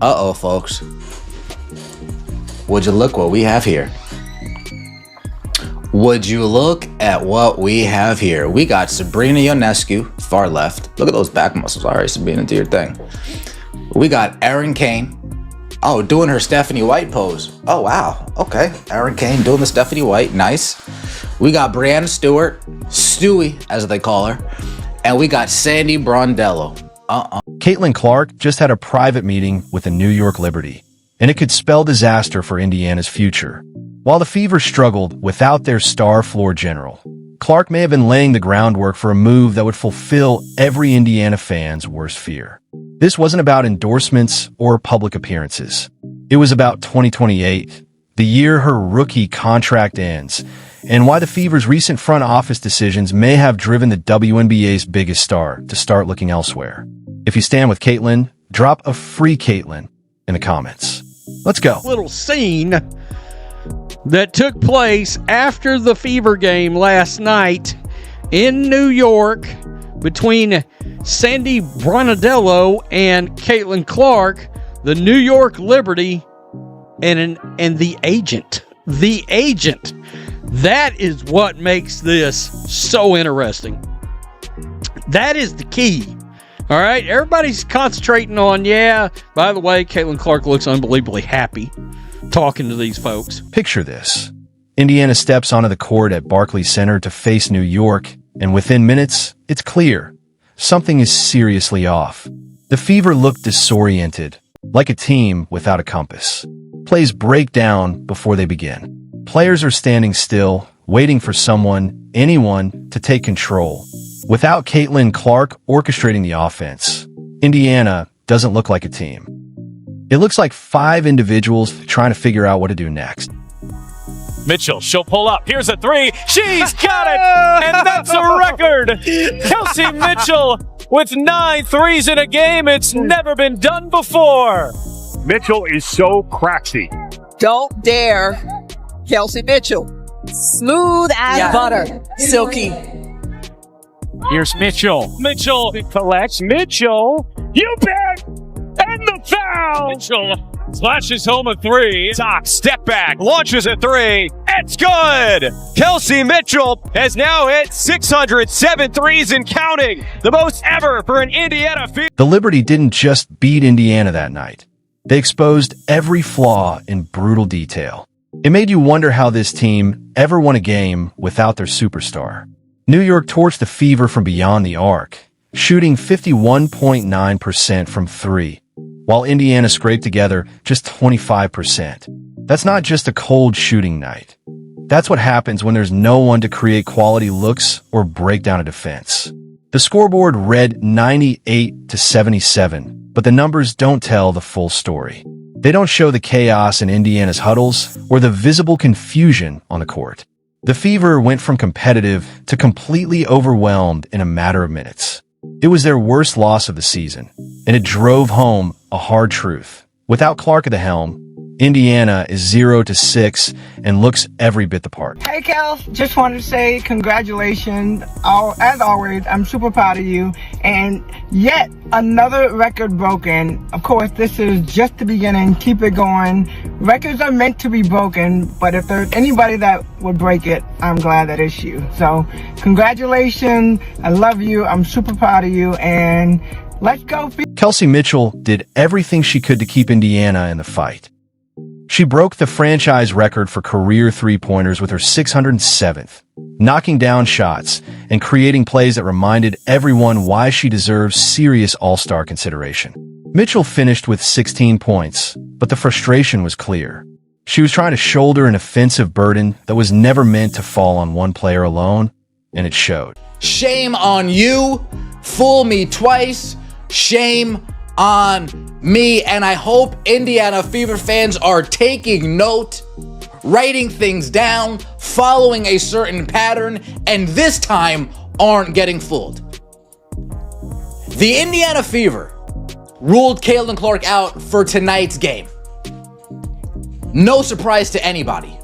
Uh-oh, folks. Would you look what we have here? Would you look at what we have here? We got Sabrina Ionescu, far left. Look at those back muscles. All right, Sabrina, do your thing. We got Erin Kane. Oh, doing her Stephanie White pose. Oh, wow. Okay. Erin Kane doing the Stephanie White. Nice. We got Brianna Stewart, Stewie, as they call her. And we got Sandy Brondello. Caitlin Clark just had a private meeting with the New York Liberty, and it could spell disaster for Indiana's future. While the Fever struggled without their star floor general, Clark may have been laying the groundwork for a move that would fulfill every Indiana fan's worst fear. This wasn't about endorsements or public appearances. It was about 2028, the year her rookie contract ends, and why the Fever's recent front office decisions may have driven the WNBA's biggest star to start looking elsewhere. If you stand with Caitlin, drop a free Caitlin in the comments. Let's go. Little scene that took place after the Fever game last night in New York between Sandy Brondello and Caitlin Clark, the New York Liberty, and the agent. The agent. That is what makes this so interesting. That is the key. All right, everybody's concentrating on, by the way, Caitlin Clark looks unbelievably happy talking to these folks. Picture this. Indiana steps onto the court at Barclays Center to face New York, and within minutes, it's clear. Something is seriously off. The Fever look disoriented, like a team without a compass. Plays break down before they begin. Players are standing still, waiting for someone, anyone, to take control. Without Caitlin Clark orchestrating the offense, Indiana doesn't look like a team. It looks like 5 individuals trying to figure out what to do next. Mitchell, she'll pull up. Here's a 3. She's got it! And that's a record! Kelsey Mitchell with 9 threes in a game. It's never been done before. Mitchell is so cracksy. Don't dare, Kelsey Mitchell. Smooth as butter. Silky. Here's Mitchell. Mitchell collects. Mitchell. You bet! And the foul! Mitchell slashes home a 3. Talk, step back, launches a 3. It's good! Kelsey Mitchell has now hit 607 threes and counting. The most ever for an Indiana Fever. The Liberty didn't just beat Indiana that night. They exposed every flaw in brutal detail. It made you wonder how this team ever won a game without their superstar. New York torched the Fever from beyond the arc, shooting 51.9% from 3, while Indiana scraped together just 25%. That's not just a cold shooting night. That's what happens when there's no one to create quality looks or break down a defense. The scoreboard read 98-77, but the numbers don't tell the full story. They don't show the chaos in Indiana's huddles or the visible confusion on the court. The Fever went from competitive to completely overwhelmed in a matter of minutes. It was their worst loss of the season, and it drove home a hard truth. Without Clark at the helm, Indiana is 0-6 and looks every bit the part. Hey, Kels, just wanted to say congratulations. As always, I'm super proud of you. And yet another record broken. Of course, this is just the beginning. Keep it going. Records are meant to be broken, but if there's anybody that would break it, I'm glad that it's you. So congratulations. I love you. I'm super proud of you. And let's go. Kelsey Mitchell did everything she could to keep Indiana in the fight. She broke the franchise record for career three-pointers with her 607th, knocking down shots and creating plays that reminded everyone why she deserves serious all-star consideration. Mitchell finished with 16 points, but the frustration was clear. She was trying to shoulder an offensive burden that was never meant to fall on one player alone, and it showed. Shame on you. Fool me twice. Shame on me. And I hope Indiana Fever fans are taking note, writing things down, following a certain pattern, and this time aren't getting fooled. The Indiana Fever ruled Caitlin Clark out for tonight's game. No surprise to anybody.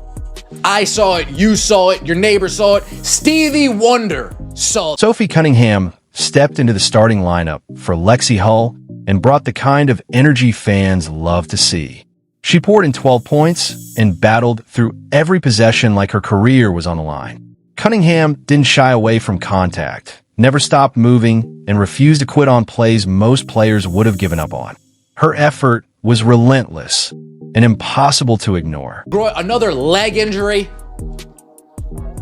I saw it, you saw it, your neighbor saw it, Stevie Wonder saw it. Sophie Cunningham stepped into the starting lineup for Lexi Hull and brought the kind of energy fans love to see. She poured in 12 points and battled through every possession like her career was on the line. Cunningham didn't shy away from contact, never stopped moving, and refused to quit on plays most players would have given up on. Her effort was relentless and impossible to ignore. Another leg injury.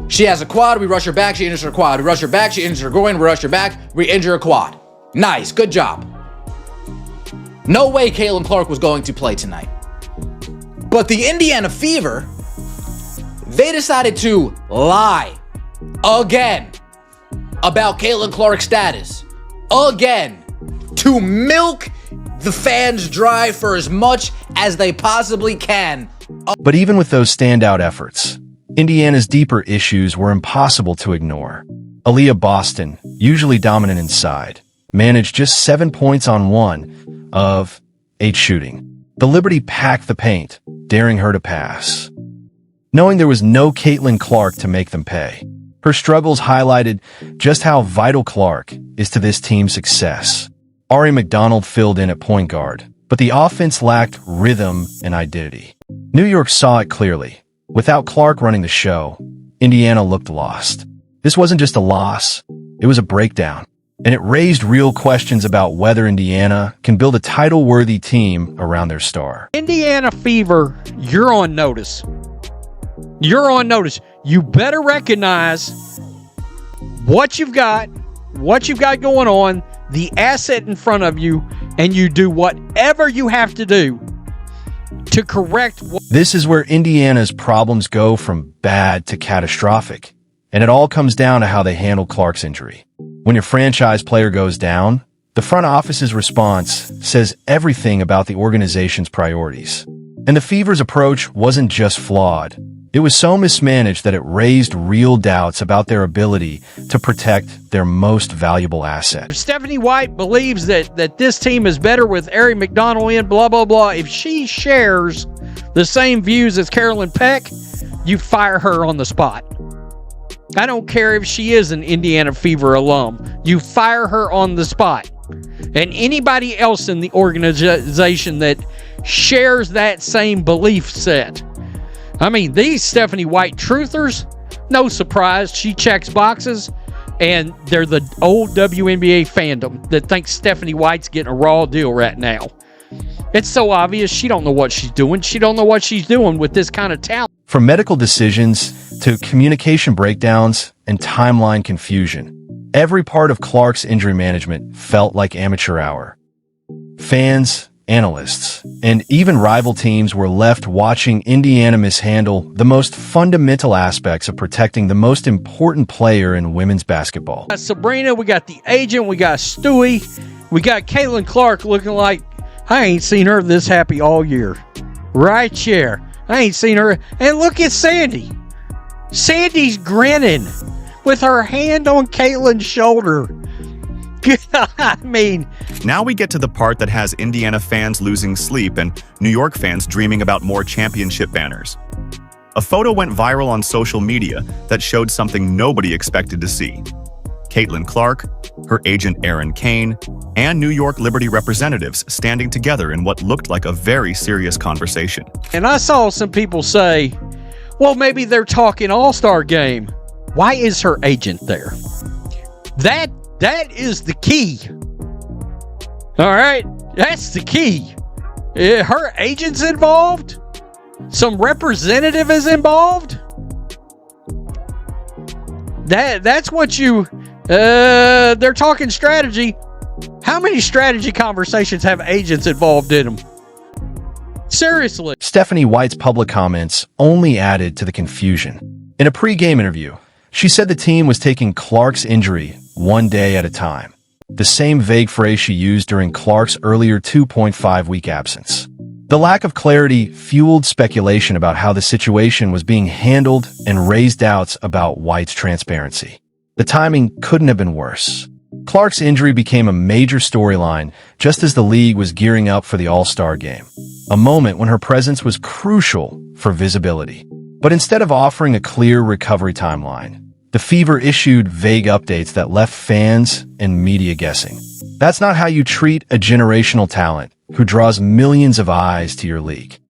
She has a quad, we rush her back, she injures her quad. We rush her back, she injures her groin, we rush her back, we injure her quad. Nice, good job. No way Caitlin Clark was going to play tonight. But the Indiana Fever, they decided to lie again about Caitlin Clark's status. Again, to milk the fans dry for as much as they possibly can. But even with those standout efforts, Indiana's deeper issues were impossible to ignore. Aaliyah Boston, usually dominant inside, managed just 7 points on 1 of 8 shooting. The Liberty packed the paint, daring her to pass, knowing there was no Caitlin Clark to make them pay. Her struggles highlighted just how vital Clark is to this team's success. Ari McDonald filled in at point guard, but the offense lacked rhythm and identity. New York saw it clearly. Without Clark running the show, Indiana looked lost. This wasn't just a loss, it was a breakdown. And it raised real questions about whether Indiana can build a title-worthy team around their star. Indiana Fever, you're on notice. You're on notice. You better recognize what you've got going on, the asset in front of you, and you do whatever you have to do to correct. This is where Indiana's problems go from bad to catastrophic, and it all comes down to how they handle Clark's injury. When your franchise player goes down, the front office's response says everything about the organization's priorities. And the Fever's approach wasn't just flawed. It was so mismanaged that it raised real doubts about their ability to protect their most valuable asset. If Stephanie White believes that this team is better with Ari McDonald in, blah, blah, blah, if she shares the same views as Carolyn Peck, you fire her on the spot. I don't care if she is an Indiana Fever alum. You fire her on the spot. And anybody else in the organization that shares that same belief set. I mean, these Stephanie White truthers, no surprise, she checks boxes, and they're the old WNBA fandom that thinks Stephanie White's getting a raw deal right now. It's so obvious she don't know what she's doing. She don't know what she's doing with this kind of talent. From medical decisions to communication breakdowns and timeline confusion, every part of Clark's injury management felt like amateur hour. Fans, analysts, and even rival teams were left watching Indiana mishandle the most fundamental aspects of protecting the most important player in women's basketball. We got Sabrina, we got the agent, we got Stewie, we got Caitlin Clark looking like I ain't seen her this happy all year. Right here. I ain't seen her. And look at Sandy. Sandy's grinning with her hand on Caitlin's shoulder. I mean, now we get to the part that has Indiana fans losing sleep and New York fans dreaming about more championship banners. A photo went viral on social media that showed something nobody expected to see. Caitlin Clark, her agent Aaron Kane, and New York Liberty representatives standing together in what looked like a very serious conversation. And I saw some people say, well, maybe they're talking All-Star game. Why is her agent there? That is the key. All right, that's the key. Her agent's involved? Some representative is involved? That's what you... they're talking strategy. How many strategy conversations have agents involved in them? Seriously. Stephanie White's public comments only added to the confusion. In a pre-game interview, she said the team was taking Clark's injury one day at a time, the same vague phrase she used during Clark's earlier 2.5-week absence. The lack of clarity fueled speculation about how the situation was being handled and raised doubts about White's transparency. The timing couldn't have been worse. Clark's injury became a major storyline just as the league was gearing up for the All-Star game, a moment when her presence was crucial for visibility. But instead of offering a clear recovery timeline, the Fever issued vague updates that left fans and media guessing. That's not how you treat a generational talent who draws millions of eyes to your league.